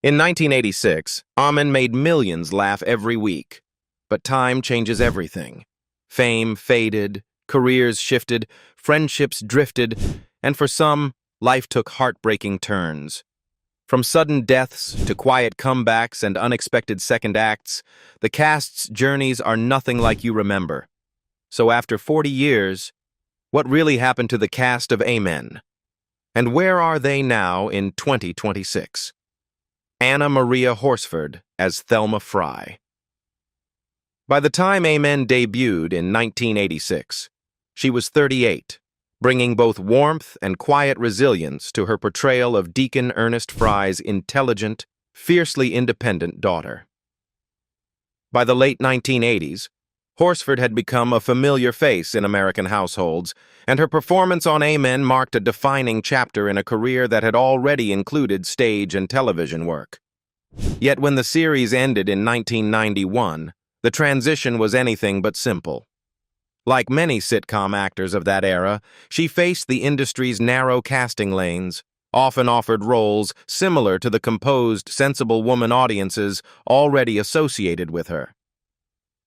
In 1986, Amen made millions laugh every week. But time changes everything. Fame faded, careers shifted, friendships drifted, and for some, life took heartbreaking turns. From sudden deaths to quiet comebacks and unexpected second acts, the cast's journeys are nothing like you remember. So after 40 years, what really happened to the cast of Amen? And where are they now in 2026? Anna Maria Horsford as Thelma Fry. By the time Amen debuted in 1986, she was 38, bringing both warmth and quiet resilience to her portrayal of Deacon Ernest Fry's intelligent, fiercely independent daughter. By the late 1980s, Horsford had become a familiar face in American households, and her performance on Amen marked a defining chapter in a career that had already included stage and television work. Yet when the series ended in 1991, the transition was anything but simple. Like many sitcom actors of that era, she faced the industry's narrow casting lanes, often offered roles similar to the composed, sensible woman audiences already associated with her.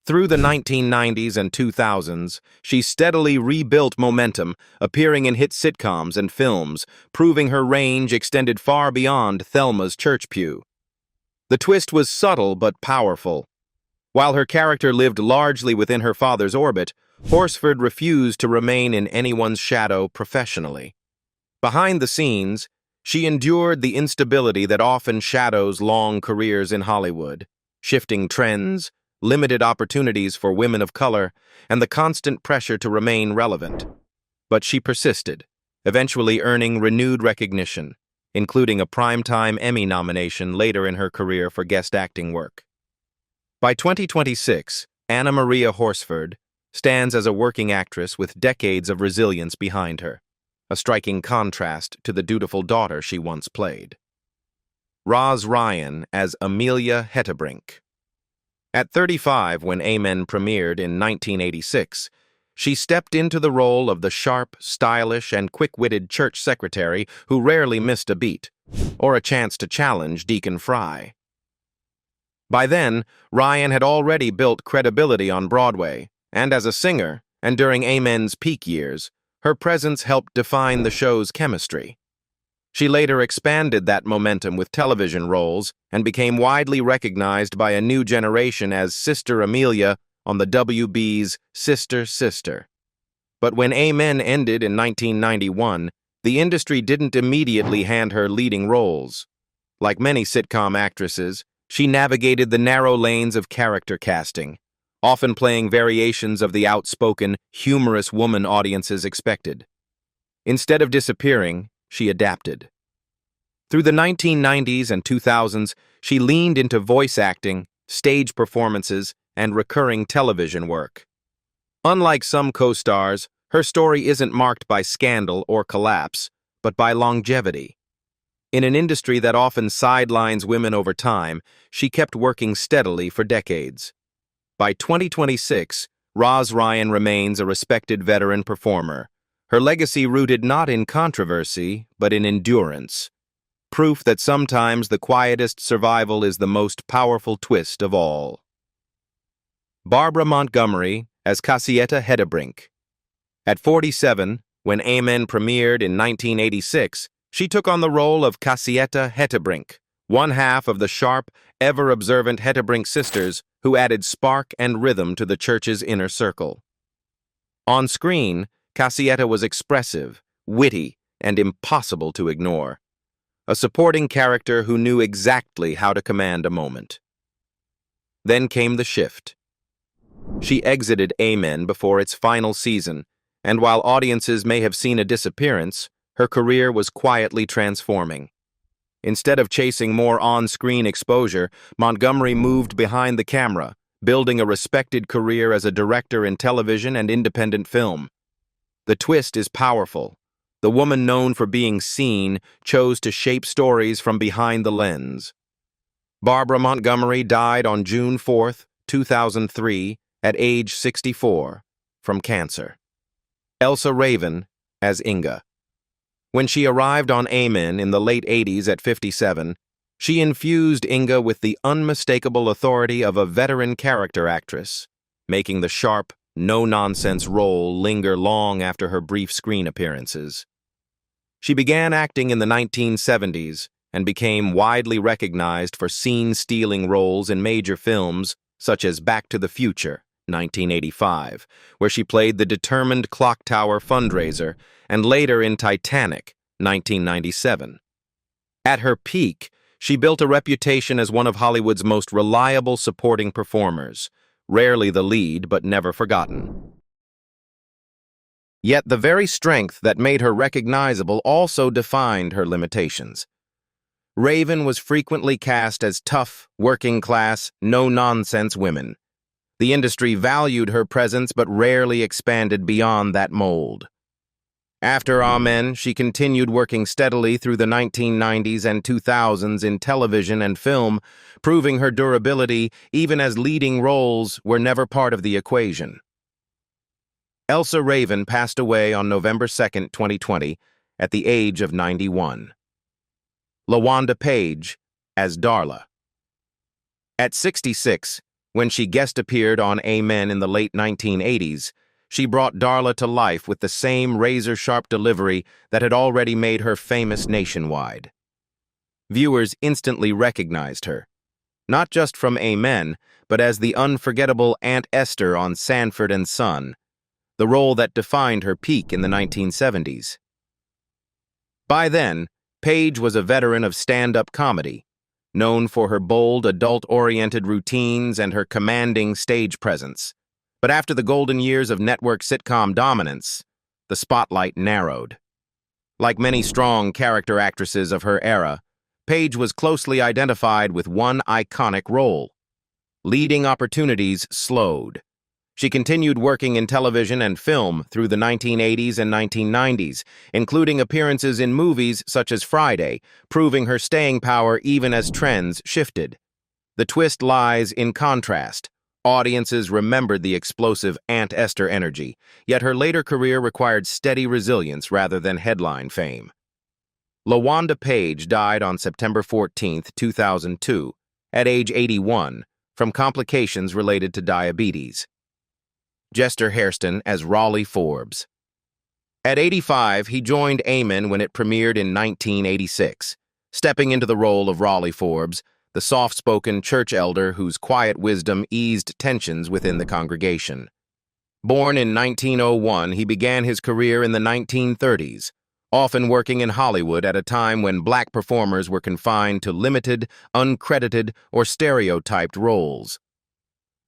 Through the 1990s and 2000s, she steadily rebuilt momentum, appearing in hit sitcoms and films, proving her range extended far beyond Thelma's church pew. The twist was subtle but powerful. While her character lived largely within her father's orbit, Horsford refused to remain in anyone's shadow professionally. Behind the scenes, she endured the instability that often shadows long careers in Hollywood, shifting trends, limited opportunities for women of color, and the constant pressure to remain relevant. But she persisted, eventually earning renewed recognition, including a Primetime Emmy nomination later in her career for guest acting work. By 2026, Anna Maria Horsford stands as a working actress with decades of resilience behind her, a striking contrast to the dutiful daughter she once played. Roz Ryan as Amelia Hettebrink. At 35, when Amen premiered in 1986, she stepped into the role of the sharp, stylish, and quick-witted church secretary who rarely missed a beat, or a chance to challenge Deacon Fry. By then, Ryan had already built credibility on Broadway, and as a singer, and during Amen's peak years, her presence helped define the show's chemistry. She later expanded that momentum with television roles and became widely recognized by a new generation as Sister Amelia on the WB's Sister Sister. But when Amen ended in 1991, the industry didn't immediately hand her leading roles. Like many sitcom actresses, she navigated the narrow lanes of character casting, often playing variations of the outspoken, humorous woman audiences expected. Instead of disappearing, she adapted. Through the 1990s and 2000s, she leaned into voice acting, stage performances, and recurring television work. Unlike some co-stars, her story isn't marked by scandal or collapse, but by longevity. In an industry that often sidelines women over time, she kept working steadily for decades. By 2026, Roz Ryan remains a respected veteran performer, her legacy rooted not in controversy, but in endurance. Proof that sometimes the quietest survival is the most powerful twist of all. Barbara Montgomery as Cassietta Hettebrink. At 47, when Amen premiered in 1986, she took on the role of Cassietta Hettebrink, one half of the sharp, ever-observant Hettebrink sisters who added spark and rhythm to the church's inner circle. On screen, Cassietta was expressive, witty, and impossible to ignore. A supporting character who knew exactly how to command a moment. Then came the shift. She exited Amen before its final season, and while audiences may have seen a disappearance, her career was quietly transforming. Instead of chasing more on-screen exposure, Montgomery moved behind the camera, building a respected career as a director in television and independent film. The twist is powerful. The woman known for being seen chose to shape stories from behind the lens. Barbara Montgomery died on June 4, 2003, at age 64, from cancer. Elsa Raven as Inga. When she arrived on Amen in the late 80s at 57, She infused Inga with the unmistakable authority of a veteran character actress, making the sharp, no-nonsense role linger long after her brief screen appearances. She began acting in the 1970s and became widely recognized for scene-stealing roles in major films such as Back to the Future, 1985, where she played the determined clock tower fundraiser, and later in Titanic, 1997. At her peak, she built a reputation as one of Hollywood's most reliable supporting performers, rarely the lead but never forgotten. Yet the very strength that made her recognizable also defined her limitations. Raven was frequently cast as tough, working-class, no-nonsense women. The industry valued her presence but rarely expanded beyond that mold. After Amen, she continued working steadily through the 1990s and 2000s in television and film, proving her durability even as leading roles were never part of the equation. Elsa Raven passed away on November 2, 2020, at the age of 91. LaWanda Page as Darla. At 66, when she guest appeared on Amen in the late 1980s, she brought Darla to life with the same razor-sharp delivery that had already made her famous nationwide. Viewers instantly recognized her, not just from Amen, but as the unforgettable Aunt Esther on Sanford and Son, the role that defined her peak in the 1970s. By then, Page was a veteran of stand-up comedy, known for her bold, adult-oriented routines and her commanding stage presence. But after the golden years of network sitcom dominance, the spotlight narrowed. Like many strong character actresses of her era, Page was closely identified with one iconic role. Leading opportunities slowed. She continued working in television and film through the 1980s and 1990s, including appearances in movies such as Friday, proving her staying power even as trends shifted. The twist lies in contrast. Audiences remembered the explosive Aunt Esther energy, yet her later career required steady resilience rather than headline fame. LaWanda Page died on September 14, 2002, at age 81, from complications related to diabetes. Jester Hairston as Raleigh Forbes. At 85, he joined Amen when it premiered in 1986, stepping into the role of Raleigh Forbes, the soft-spoken church elder whose quiet wisdom eased tensions within the congregation. Born in 1901, he began his career in the 1930s, often working in Hollywood at a time when black performers were confined to limited, uncredited, or stereotyped roles.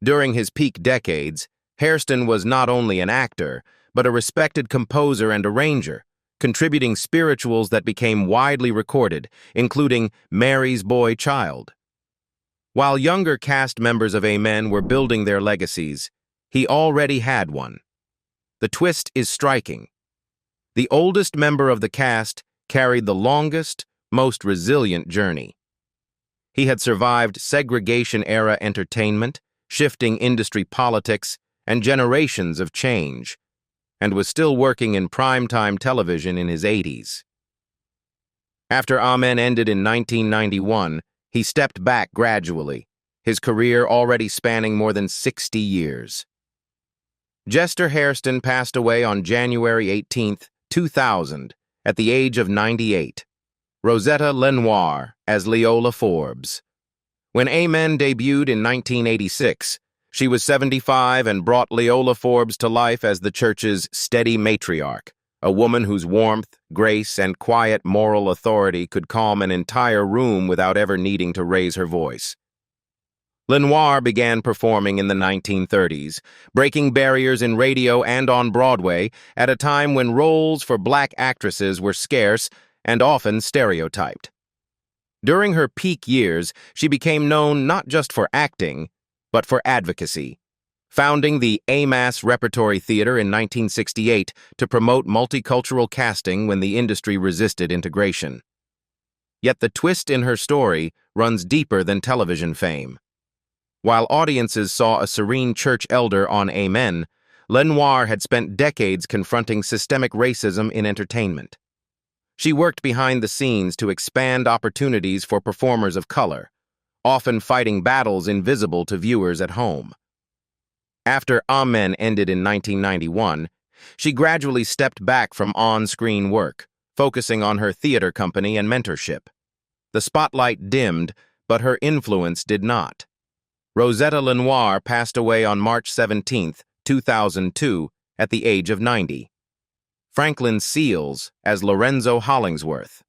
During his peak decades, Hairston was not only an actor, but a respected composer and arranger, contributing spirituals that became widely recorded, including Mary's Boy Child. While younger cast members of Amen were building their legacies, he already had one. The twist is striking. The oldest member of the cast carried the longest, most resilient journey. He had survived segregation-era entertainment, shifting industry politics, and generations of change, and was still working in primetime television in his 80s. After Amen ended in 1991, he stepped back gradually, his career already spanning more than 60 years. Jester Hairston passed away on January 18, 2000, at the age of 98. Rosetta Lenoir as Leola Forbes. When Amen debuted in 1986, she was 75 and brought Leola Forbes to life as the church's steady matriarch, a woman whose warmth, grace, and quiet moral authority could calm an entire room without ever needing to raise her voice. Lenoir began performing in the 1930s, breaking barriers in radio and on Broadway at a time when roles for black actresses were scarce and often stereotyped. During her peak years, she became known not just for acting, but for advocacy, founding the AMAS Repertory Theater in 1968 to promote multicultural casting when the industry resisted integration. Yet the twist in her story runs deeper than television fame. While audiences saw a serene church elder on Amen, Lenoir had spent decades confronting systemic racism in entertainment. She worked behind the scenes to expand opportunities for performers of color, often fighting battles invisible to viewers at home. After Amen ended in 1991, she gradually stepped back from on-screen work, focusing on her theater company and mentorship. The spotlight dimmed, but her influence did not. Rosetta Lenoir passed away on March 17, 2002, at the age of 90. Franklin Seals as Lorenzo Hollingsworth.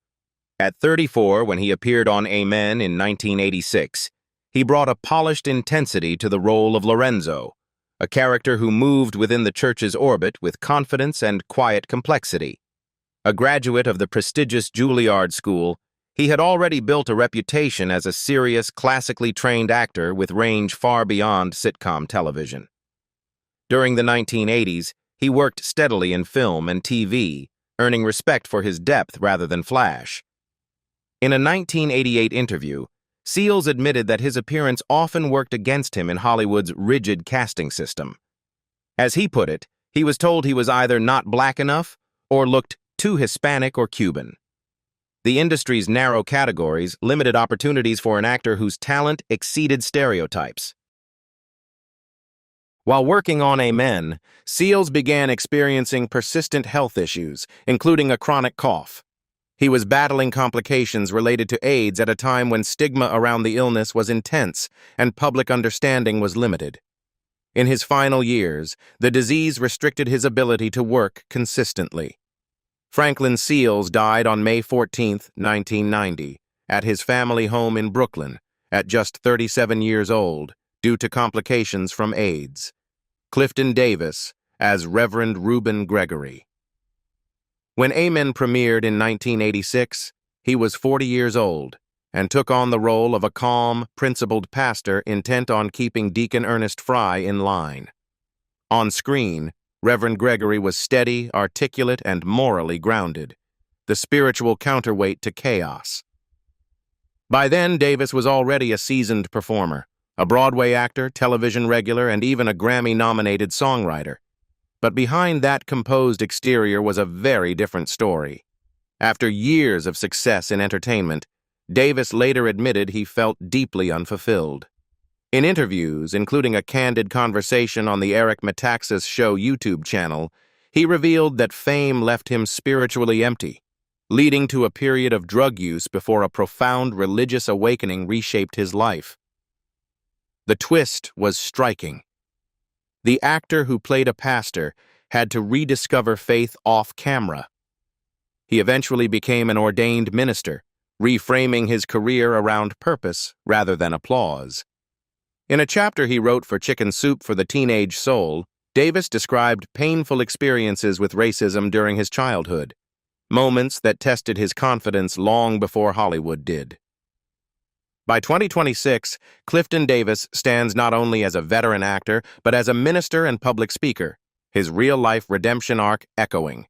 At 34, when he appeared on Amen in 1986, he brought a polished intensity to the role of Lorenzo, a character who moved within the church's orbit with confidence and quiet complexity. A graduate of the prestigious Juilliard School, he had already built a reputation as a serious, classically trained actor with range far beyond sitcom television. During the 1980s, he worked steadily in film and TV, earning respect for his depth rather than flash. In a 1988 interview, Seals admitted that his appearance often worked against him in Hollywood's rigid casting system. As he put it, he was told he was either not black enough or looked too Hispanic or Cuban. The industry's narrow categories limited opportunities for an actor whose talent exceeded stereotypes. While working on Amen, Seals began experiencing persistent health issues, including a chronic cough. He was battling complications related to AIDS at a time when stigma around the illness was intense and public understanding was limited. In his final years, the disease restricted his ability to work consistently. Franklin Seals died on May 14, 1990, at his family home in Brooklyn, at just 37 years old, due to complications from AIDS. Clifton Davis as Reverend Reuben Gregory. When Amen premiered in 1986, he was 40 years old and took on the role of a calm, principled pastor intent on keeping Deacon Ernest Fry in line. On screen, Reverend Gregory was steady, articulate, and morally grounded, the spiritual counterweight to chaos. By then, Davis was already a seasoned performer, a Broadway actor, television regular, and even a Grammy-nominated songwriter. But behind that composed exterior was a very different story. After years of success in entertainment, Davis later admitted he felt deeply unfulfilled. In interviews, including a candid conversation on the Eric Metaxas Show YouTube channel, he revealed that fame left him spiritually empty, leading to a period of drug use before a profound religious awakening reshaped his life. The twist was striking. The actor who played a pastor had to rediscover faith off-camera. He eventually became an ordained minister, reframing his career around purpose rather than applause. In a chapter he wrote for Chicken Soup for the Teenage Soul, Davis described painful experiences with racism during his childhood, moments that tested his confidence long before Hollywood did. By 2026, Clifton Davis stands not only as a veteran actor, but as a minister and public speaker, his real-life redemption arc echoing.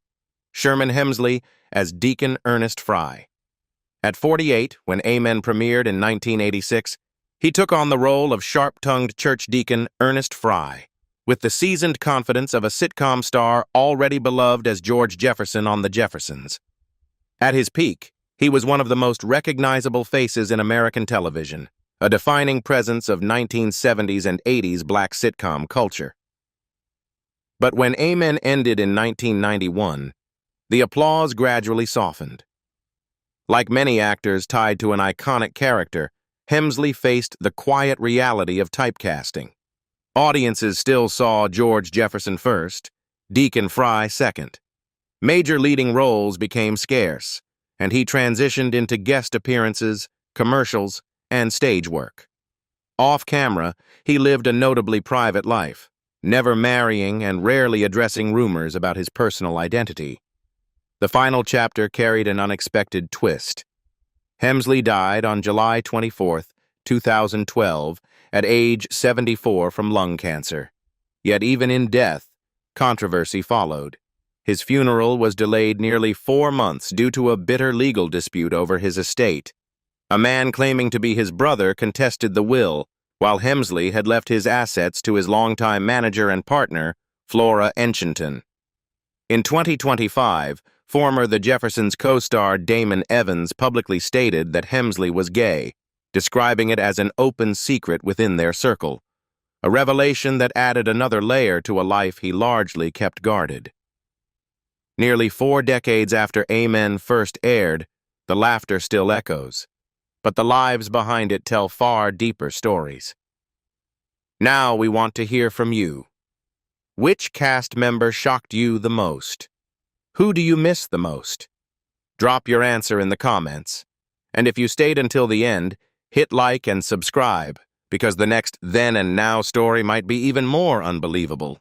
Sherman Hemsley as Deacon Ernest Fry. At 48, when Amen premiered in 1986, he took on the role of sharp-tongued church deacon Ernest Fry, with the seasoned confidence of a sitcom star already beloved as George Jefferson on The Jeffersons. At his peak, he was one of the most recognizable faces in American television, a defining presence of 1970s and 80s black sitcom culture. But when Amen ended in 1991, the applause gradually softened. Like many actors tied to an iconic character, Hemsley faced the quiet reality of typecasting. Audiences still saw George Jefferson first, Deacon Fry second. Major leading roles became scarce, and he transitioned into guest appearances, commercials, and stage work. Off-camera, he lived a notably private life, never marrying and rarely addressing rumors about his personal identity. The final chapter carried an unexpected twist. Hemsley died on July 24, 2012, at age 74 from lung cancer. Yet even in death, controversy followed. His funeral was delayed nearly 4 months due to a bitter legal dispute over his estate. A man claiming to be his brother contested the will, while Hemsley had left his assets to his longtime manager and partner, Flora Enchinton. In 2025, Former The Jeffersons co-star Damon Evans publicly stated that Hemsley was gay, describing it as an open secret within their circle, a revelation that added another layer to a life he largely kept guarded. Nearly 4 decades after Amen first aired, the laughter still echoes, but the lives behind it tell far deeper stories. Now we want to hear from you. Which cast member shocked you the most? Who do you miss the most? Drop your answer in the comments. And if you stayed until the end, hit like and subscribe, because the next Then and Now story might be even more unbelievable.